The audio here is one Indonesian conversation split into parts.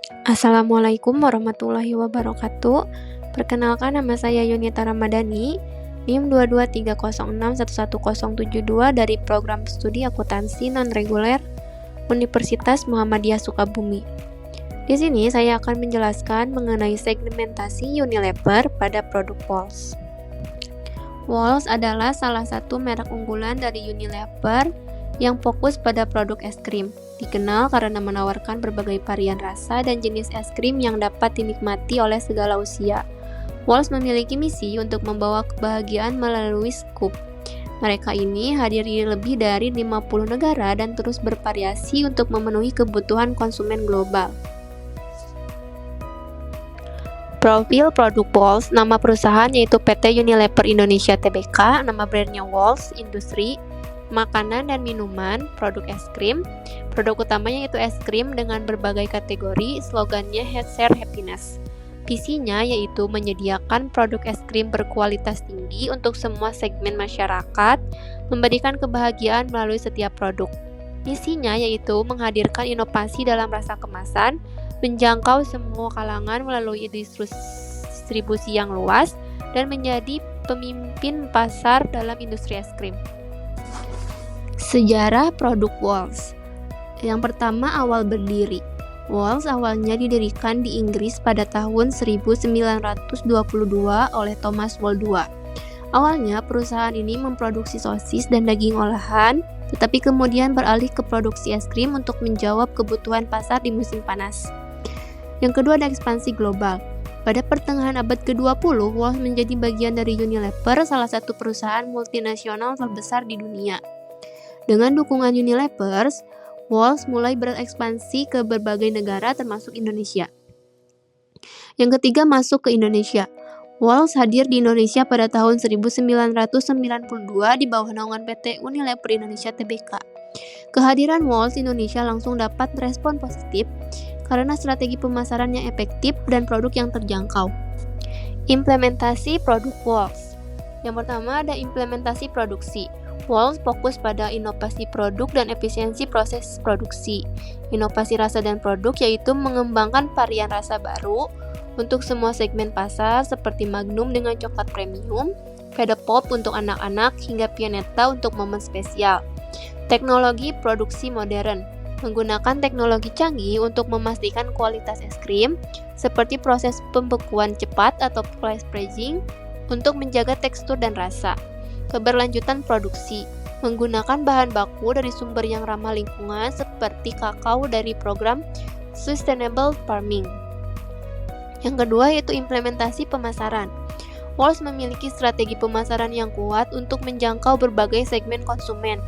Assalamualaikum warahmatullahi wabarakatuh. Perkenalkan, nama saya Yunita Ramadhani, NIM 22306111072 dari Program Studi Akuntansi Non-Reguler Universitas Muhammadiyah Sukabumi. Di sini saya akan menjelaskan mengenai segmentasi Unilever pada produk Walls. Walls adalah salah satu merek unggulan dari Unilever yang fokus pada produk es krim. Dikenal karena menawarkan berbagai varian rasa dan jenis es krim yang dapat dinikmati oleh segala usia. Walls memiliki misi untuk membawa kebahagiaan melalui scoop. Mereka ini hadir di lebih dari 50 negara dan terus bervariasi untuk memenuhi kebutuhan konsumen global. Profil produk Walls, nama perusahaan yaitu PT Unilever Indonesia Tbk, nama brandnya Walls Industri, makanan dan minuman, produk es krim. Produk utamanya yaitu es krim dengan berbagai kategori, slogannya Share Happiness. Visinya yaitu menyediakan produk es krim berkualitas tinggi untuk semua segmen masyarakat, memberikan kebahagiaan melalui setiap produk. Misinya yaitu menghadirkan inovasi dalam rasa kemasan, menjangkau semua kalangan melalui distribusi yang luas, dan menjadi pemimpin pasar dalam industri es krim. Sejarah produk Walls. Yang pertama, awal berdiri. Walls awalnya didirikan di Inggris pada tahun 1922 oleh Thomas Wall II. Awalnya perusahaan ini memproduksi sosis dan daging olahan, tetapi kemudian beralih ke produksi es krim untuk menjawab kebutuhan pasar di musim panas. Yang kedua, ada ekspansi global. Pada pertengahan abad ke-20, Walls menjadi bagian dari Unilever, salah satu perusahaan multinasional terbesar di dunia. Dengan dukungan Unilever, Walls mulai berekspansi ke berbagai negara termasuk Indonesia. Yang ketiga, masuk ke Indonesia. Walls hadir di Indonesia pada tahun 1992 di bawah naungan PT Unilever Indonesia Tbk. Kehadiran Walls Indonesia langsung dapat respon positif karena strategi pemasaran yang efektif dan produk yang terjangkau. Implementasi produk Walls. Yang pertama, ada implementasi produksi. Walls fokus pada inovasi produk dan efisiensi proses produksi. Inovasi rasa dan produk yaitu mengembangkan varian rasa baru untuk semua segmen pasar seperti Magnum dengan coklat premium, Pedapop untuk anak-anak, hingga Pianeta untuk momen spesial. Teknologi produksi modern. Menggunakan teknologi canggih untuk memastikan kualitas es krim seperti proses pembekuan cepat atau flash freezing untuk menjaga tekstur dan rasa. Keberlanjutan produksi, menggunakan bahan baku dari sumber yang ramah lingkungan seperti kakao dari program Sustainable Farming. Yang kedua yaitu implementasi pemasaran. Walls memiliki strategi pemasaran yang kuat untuk menjangkau berbagai segmen konsumen.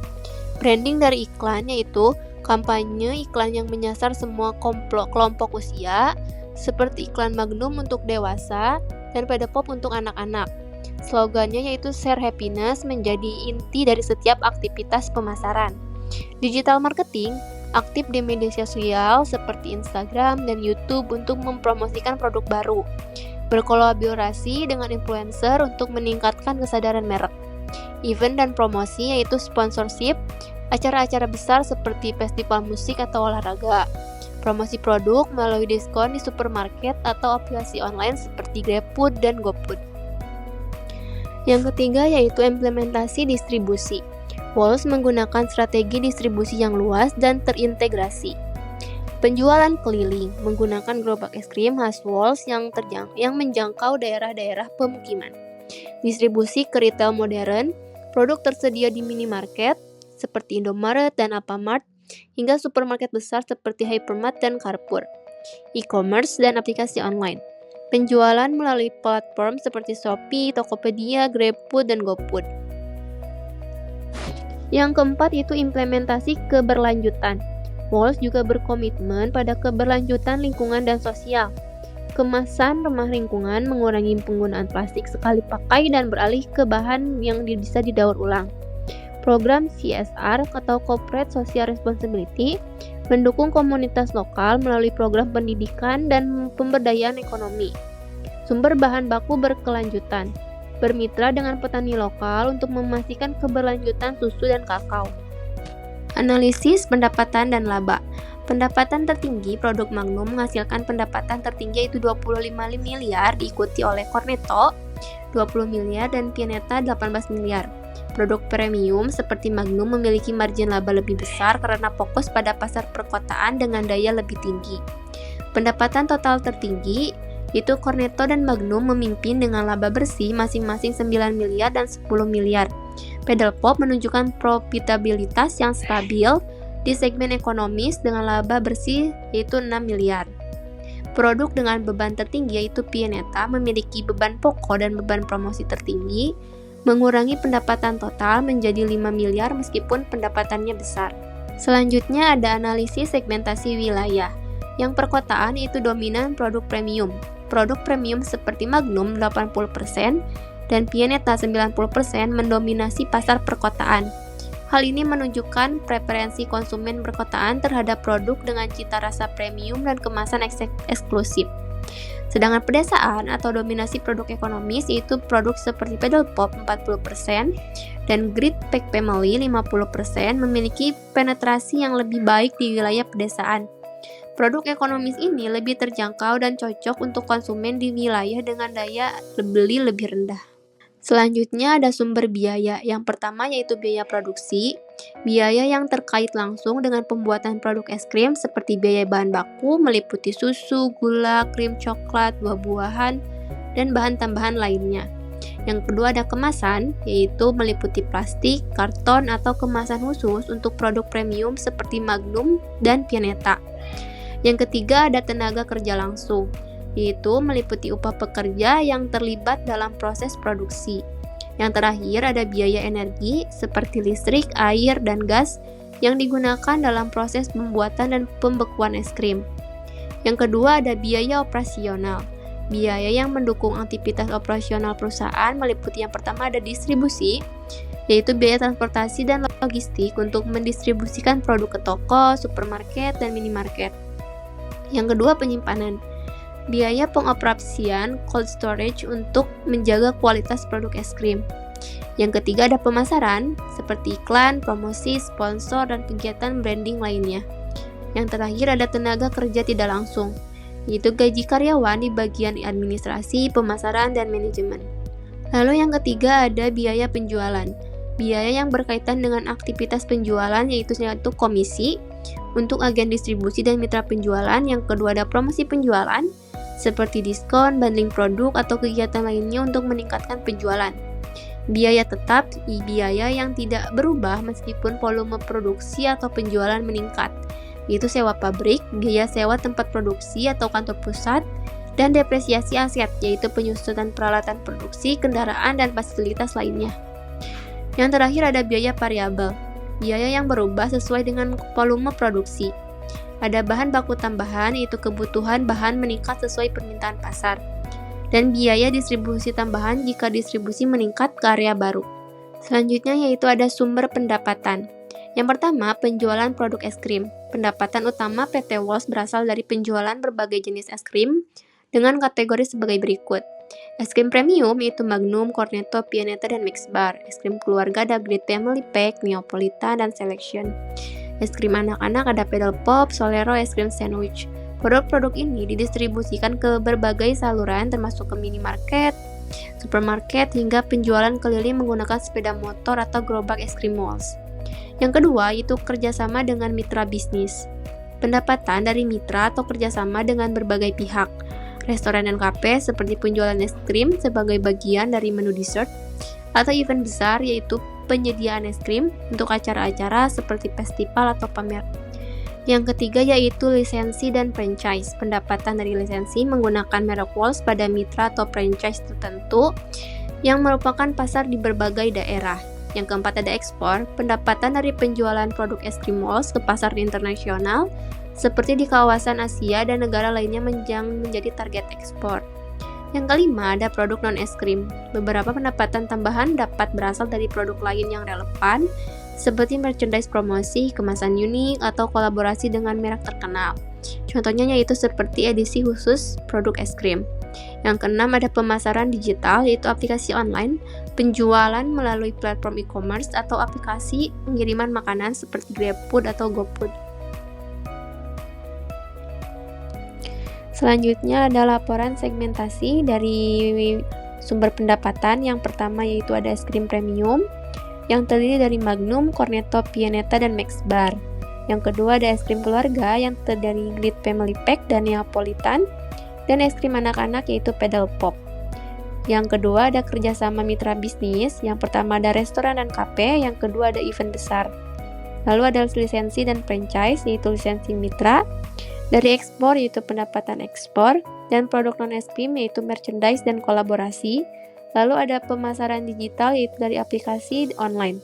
Branding dari iklan yaitu kampanye iklan yang menyasar semua kelompok usia, seperti iklan Magnum untuk dewasa dan Pedapop untuk anak-anak. Slogannya yaitu Share Happiness menjadi inti dari setiap aktivitas pemasaran. Digital marketing aktif di media sosial seperti Instagram dan YouTube untuk mempromosikan produk baru. Berkolaborasi dengan influencer untuk meningkatkan kesadaran merek. Event dan promosi yaitu sponsorship, acara-acara besar seperti festival musik atau olahraga. Promosi produk melalui diskon di supermarket atau aplikasi online seperti GrabFood dan GoFood. Yang ketiga yaitu implementasi distribusi. Walls menggunakan strategi distribusi yang luas dan terintegrasi. Penjualan keliling menggunakan gerobak es krim khas Walls yang menjangkau daerah-daerah pemukiman. Distribusi ke retail modern, produk tersedia di minimarket seperti Indomaret dan Alfamart hingga supermarket besar seperti Hypermart dan Carrefour. E-commerce dan aplikasi online. Penjualan melalui platform seperti Shopee, Tokopedia, GrabFood, dan GoFood. Yang keempat itu implementasi keberlanjutan. Walls juga berkomitmen pada keberlanjutan lingkungan dan sosial. Kemasan ramah lingkungan, mengurangi penggunaan plastik sekali pakai dan beralih ke bahan yang bisa didaur ulang. Program CSR atau Corporate Social Responsibility mendukung komunitas lokal melalui program pendidikan dan pemberdayaan ekonomi. Sumber bahan baku berkelanjutan, bermitra dengan petani lokal untuk memastikan keberlanjutan susu dan kakao. Analisis pendapatan dan laba. Pendapatan tertinggi produk Magnum menghasilkan pendapatan tertinggi yaitu 25 miliar, diikuti oleh Cornetto 20 miliar dan Pianeta 18 miliar. Produk premium seperti Magnum memiliki margin laba lebih besar karena fokus pada pasar perkotaan dengan daya lebih tinggi. Pendapatan total tertinggi yaitu Cornetto dan Magnum memimpin dengan laba bersih masing-masing 9 miliar dan 10 miliar. Pedal Pop menunjukkan profitabilitas yang stabil di segmen ekonomis dengan laba bersih yaitu 6 miliar. Produk dengan beban tertinggi yaitu Pianeta memiliki beban pokok dan beban promosi tertinggi, mengurangi pendapatan total menjadi 5 miliar meskipun pendapatannya besar. Selanjutnya ada analisis segmentasi wilayah. Yang perkotaan itu dominan produk premium. Produk premium seperti Magnum 80% dan Pianeta 90% mendominasi pasar perkotaan. Hal ini menunjukkan preferensi konsumen perkotaan terhadap produk dengan cita rasa premium dan kemasan eksklusif. Sedangkan pedesaan atau dominasi produk ekonomis yaitu produk seperti Pedal Pop 40% dan Grit Pack Family 50% memiliki penetrasi yang lebih baik di wilayah pedesaan. Produk ekonomis ini lebih terjangkau dan cocok untuk konsumen di wilayah dengan daya beli lebih rendah. Selanjutnya ada sumber biaya. Yang pertama yaitu biaya produksi, biaya yang terkait langsung dengan pembuatan produk es krim seperti biaya bahan baku meliputi susu, gula, krim coklat, buah-buahan, dan bahan tambahan lainnya. Yang kedua ada kemasan, yaitu meliputi plastik, karton, atau kemasan khusus untuk produk premium seperti Magnum dan Pianeta. Yang ketiga ada tenaga kerja langsung, yaitu meliputi upah pekerja yang terlibat dalam proses produksi. Yang terakhir ada biaya energi seperti listrik, air, dan gas yang digunakan dalam proses pembuatan dan pembekuan es krim. Yang kedua ada biaya operasional. Biaya yang mendukung aktivitas operasional perusahaan meliputi yang pertama ada distribusi, yaitu biaya transportasi dan logistik untuk mendistribusikan produk ke toko, supermarket, dan minimarket. Yang kedua penyimpanan. Biaya pengoperasian cold storage untuk menjaga kualitas produk es krim. Yang ketiga ada pemasaran, seperti iklan, promosi, sponsor, dan kegiatan branding lainnya. Yang terakhir ada tenaga kerja tidak langsung, yaitu gaji karyawan di bagian administrasi, pemasaran, dan manajemen. Lalu yang ketiga ada biaya penjualan. Biaya yang berkaitan dengan aktivitas penjualan yaitu komisi untuk agen distribusi dan mitra penjualan. Yang kedua ada promosi penjualan, seperti diskon, bundling produk, atau kegiatan lainnya untuk meningkatkan penjualan. Biaya tetap, biaya yang tidak berubah meskipun volume produksi atau penjualan meningkat, yaitu sewa pabrik, biaya sewa tempat produksi atau kantor pusat, dan depresiasi aset, yaitu penyusutan peralatan produksi, kendaraan, dan fasilitas lainnya. Yang terakhir ada biaya variabel, biaya yang berubah sesuai dengan volume produksi. Ada bahan baku tambahan, yaitu kebutuhan bahan meningkat sesuai permintaan pasar. Dan biaya distribusi tambahan jika distribusi meningkat ke area baru. Selanjutnya yaitu ada sumber pendapatan. Yang pertama, penjualan produk es krim. Pendapatan utama PT Walls berasal dari penjualan berbagai jenis es krim dengan kategori sebagai berikut. Es krim premium yaitu Magnum, Cornetto, Pianeta, dan Mix Bar. Es krim keluarga ada Great Family Pack, Neapolitan, dan Selection. Es krim anak-anak ada Pedal Pop, Solero, es krim sandwich. Produk-produk ini didistribusikan ke berbagai saluran termasuk ke minimarket, supermarket, hingga penjualan keliling menggunakan sepeda motor atau gerobak es krim Walls. Yang kedua yaitu kerjasama dengan mitra bisnis. Pendapatan dari mitra atau kerjasama dengan berbagai pihak. Restoran dan kafe seperti penjualan es krim sebagai bagian dari menu dessert, atau event besar yaitu penyediaan es krim untuk acara-acara seperti festival atau pamer. Yang ketiga yaitu lisensi dan franchise. Pendapatan dari lisensi menggunakan merek Walls pada mitra atau franchise tertentu yang merupakan pasar di berbagai daerah. Yang keempat ada ekspor. Pendapatan dari penjualan produk es krim Walls ke pasar internasional seperti di kawasan Asia dan negara lainnya yang menjadi target ekspor. Yang kelima ada produk non-es krim. Beberapa pendapatan tambahan dapat berasal dari produk lain yang relevan, seperti merchandise promosi, kemasan unik, atau kolaborasi dengan merek terkenal. Contohnya yaitu seperti edisi khusus produk es krim. Yang keenam ada pemasaran digital, yaitu aplikasi online, penjualan melalui platform e-commerce atau aplikasi pengiriman makanan seperti GrabFood atau GoFood. Selanjutnya ada laporan segmentasi dari sumber pendapatan. Yang pertama yaitu ada es krim premium yang terdiri dari Magnum, Cornetto, Pianetta, dan Max Bar. Yang kedua ada es krim keluarga yang terdiri dari Glit Family Pack dan Neapolitan, dan es krim anak-anak yaitu Pedal Pop. Yang kedua ada kerjasama mitra bisnis. Yang pertama ada restoran dan kafe, yang kedua ada event besar. Lalu ada lisensi dan franchise yaitu lisensi mitra. Dari ekspor yaitu pendapatan ekspor, dan produk non es krim yaitu merchandise dan kolaborasi. Lalu ada pemasaran digital yaitu dari aplikasi online.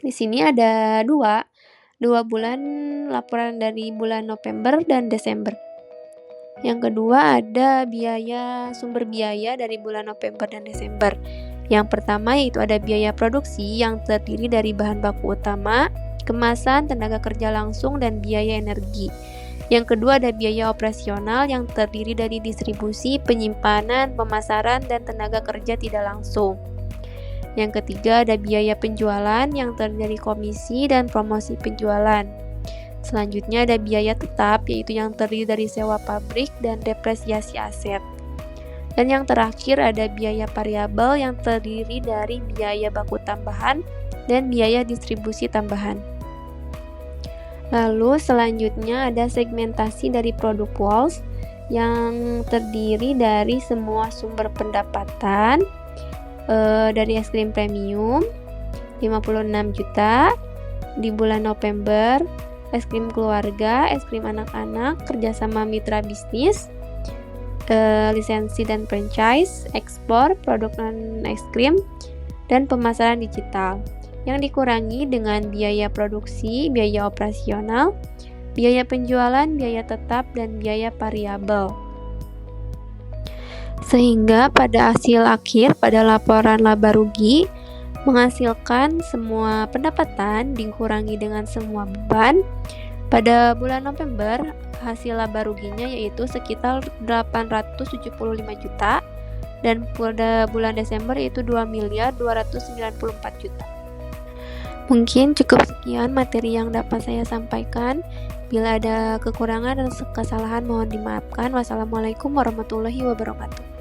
Di sini ada dua bulan laporan dari bulan November dan Desember. Yang kedua ada sumber biaya dari bulan November dan Desember. Yang pertama yaitu ada biaya produksi yang terdiri dari bahan baku utama, kemasan, tenaga kerja langsung, dan biaya energi. Yang kedua ada biaya operasional yang terdiri dari distribusi, penyimpanan, pemasaran, dan tenaga kerja tidak langsung. Yang ketiga ada biaya penjualan yang terdiri dari komisi dan promosi penjualan. Selanjutnya ada biaya tetap yaitu yang terdiri dari sewa pabrik dan depresiasi aset. Dan yang terakhir ada biaya variabel yang terdiri dari biaya baku tambahan dan biaya distribusi tambahan. Lalu selanjutnya ada segmentasi dari produk walls yang terdiri dari semua sumber pendapatan. Dari es krim premium 56 juta di bulan November, es krim keluarga, es krim anak-anak, kerjasama mitra bisnis, lisensi dan franchise, ekspor, produk non es krim, dan pemasaran digital. Yang dikurangi dengan biaya produksi, biaya operasional, biaya penjualan, biaya tetap, dan biaya variabel. Sehingga pada hasil akhir pada laporan laba rugi menghasilkan semua pendapatan dikurangi dengan semua beban. Pada bulan November hasil laba ruginya yaitu sekitar 875 juta dan pada bulan Desember yaitu 2.294 juta. Mungkin cukup sekian materi yang dapat saya sampaikan. Bila ada kekurangan dan kesalahan mohon dimaafkan. Wassalamualaikum warahmatullahi wabarakatuh.